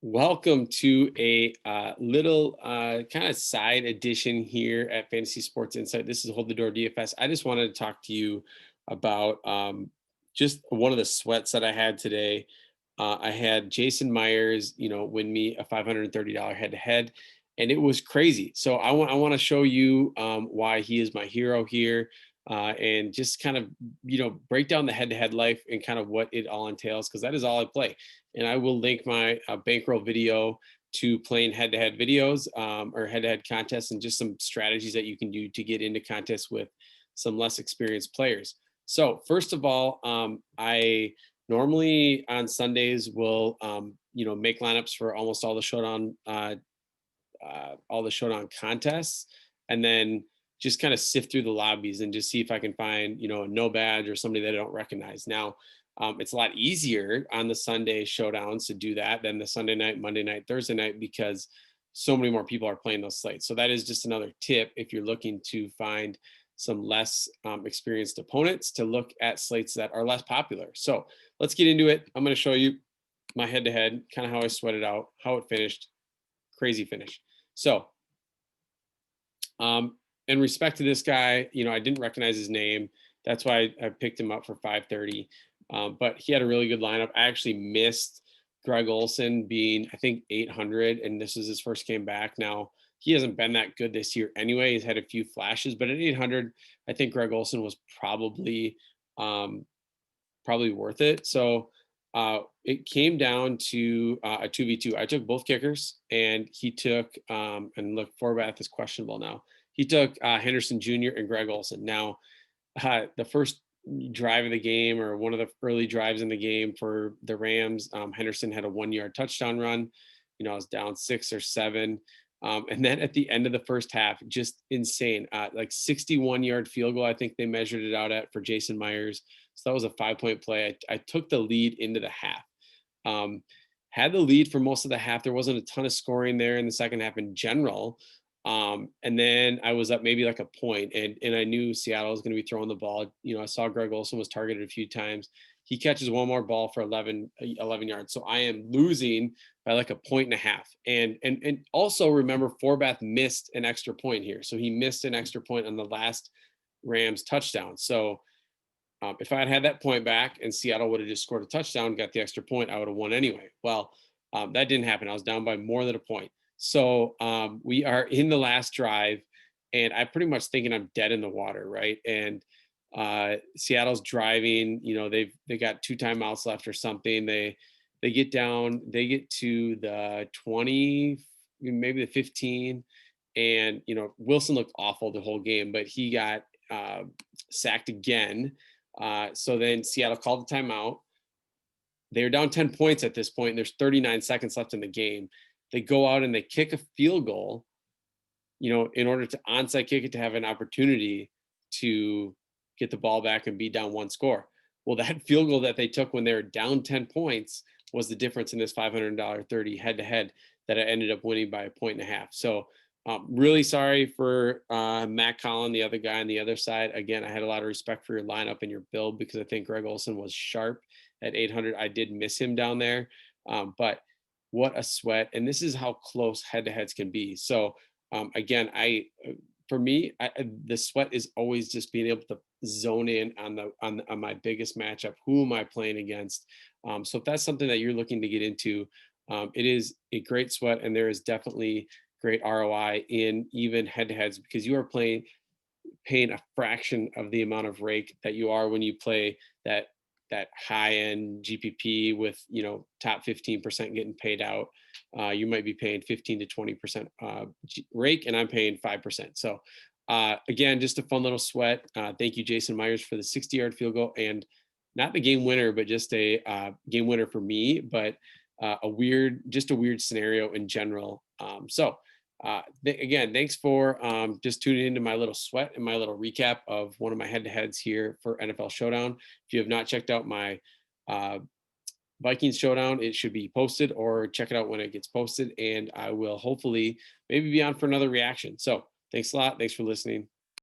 Welcome to a little kind of side edition here at Fantasy Sports Insight. This is Hold the Door DFS. I just wanted to talk to you about just one of the sweats that I had today. I had Jason Myers, win me a $530 head to head, and it was crazy. So I want to show you why he is my hero here, and just kind of break down the head to head life and kind of what it all entails because that is all I play. And I will link my bankroll video to playing head-to-head videos or head-to-head contests and just some strategies that you can do to get into contests with some less experienced players. So first of all, I normally on Sundays will make lineups for almost all the showdown contests, and then just kind of sift through the lobbies and just see if I can find a no badge or somebody that I don't recognize. Now, it's a lot easier on the Sunday showdowns to do that than the Sunday night, Monday night, Thursday night because so many more people are playing those slates. So that is just another tip if you're looking to find some less experienced opponents to look at slates that are less popular. So let's get into it. I'm going to show you my head-to-head, kind of how I sweated out, how it finished. Crazy finish. So in respect to this guy, I didn't recognize his name. That's why I picked him up for 530. But he had a really good lineup. I actually missed Greg Olson being, I think, 800, and this is his first game back. Now, he hasn't been that good this year anyway. He's had a few flashes, but at 800, I think Greg Olson was probably worth it. So it came down to a 2v2. I took both kickers, and he took, and look, Forbath is questionable now. He took Henderson Jr. and Greg Olson. Now, the first drive of the game, or one of the early drives in the game for the Rams, Henderson had a 1-yard touchdown run. I was down 6 or 7. And then at the end of the first half, just insane, like 61-yard field goal. I think they measured it out at for Jason Myers. So that was a 5-point play. I took the lead into the half. Had the lead for most of the half. There wasn't a ton of scoring there in the second half in general. And then I was up maybe like a point, and I knew Seattle was going to be throwing the ball. I saw Greg Olson was targeted a few times. He catches one more ball for 11 yards. So I am losing by like a point and a half. And also remember, Forbath missed an extra point here. So he missed an extra point on the last Rams touchdown. So if I had had that point back and Seattle would have just scored a touchdown, got the extra point, I would have won anyway. Well, that didn't happen. I was down by more than a point. So we are in the last drive, and I'm pretty much thinking I'm dead in the water, right? And Seattle's driving. They got 2 timeouts left or something. They get down. They get to the 20, maybe the 15, and Wilson looked awful the whole game, but he got sacked again. So then Seattle called the timeout. They're down 10 points at this point, and there's 39 seconds left in the game. They go out and they kick a field goal, in order to onside kick it to have an opportunity to get the ball back and be down 1 score. Well, that field goal that they took when they were down 10 points was the difference in this $530 head to head that I ended up winning by a point and a half. So really sorry for Matt Collin, the other guy on the other side. Again, I had a lot of respect for your lineup and your build because I think Greg Olson was sharp at 800. I did miss him down there, but what a sweat. And this is how close head to heads can be. So again, for me, the sweat is always just being able to zone in on my biggest matchup. Who am I playing against? So if that's something that you're looking to get into, it is a great sweat, and there is definitely great ROI in even head to heads because you are paying a fraction of the amount of rake that you are when you play that high end GPP with top 15% getting paid out. You might be paying 15 to 20% rake, and I'm paying 5%. So again, just a fun little sweat. Thank you, Jason Myers, for the 60-yard field goal, and not the game winner, but just a game winner for me. But a weird scenario in general. Again, thanks for just tuning into my little sweat and my little recap of one of my head-to-heads here for NFL Showdown. If you have not checked out my Vikings Showdown, it should be posted, or check it out when it gets posted, and I will hopefully maybe be on for another reaction. So thanks a lot. Thanks for listening.